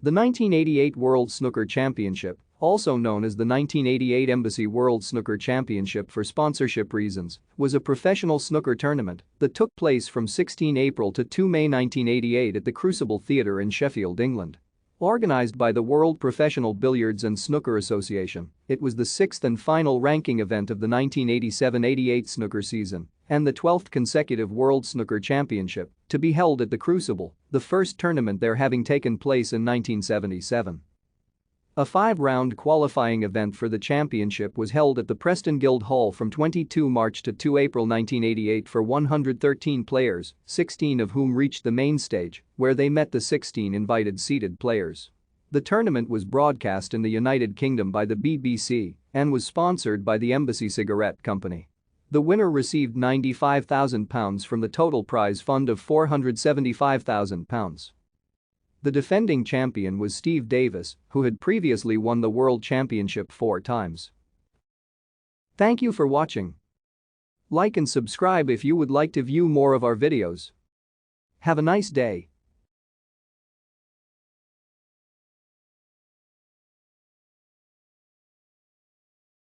The 1988 World Snooker Championship, also known as the 1988 Embassy World Snooker Championship for sponsorship reasons, was a professional snooker tournament that took place from 16 April to 2 May 1988 at the Crucible Theatre in Sheffield, England. Organized by the World Professional Billiards and Snooker Association, it was the sixth and final ranking event of the 1987-88 snooker season and the 12th consecutive World Snooker Championship to be held at the Crucible, the first tournament there having taken place in 1977. A five-round qualifying event for the championship was held at the Preston Guildhall from 22 March to 2 April 1988 for 113 players, 16 of whom reached the main stage, where they met the 16 invited seeded players. The tournament was broadcast in the United Kingdom by the BBC and was sponsored by the Embassy Cigarette Company. The winner received £95,000 from the total prize fund of £475,000. The defending champion was Steve Davis, who had previously won the World Championship 4 times. Thank you for watching. Like and subscribe if you would like to view more of our videos. Have a nice day.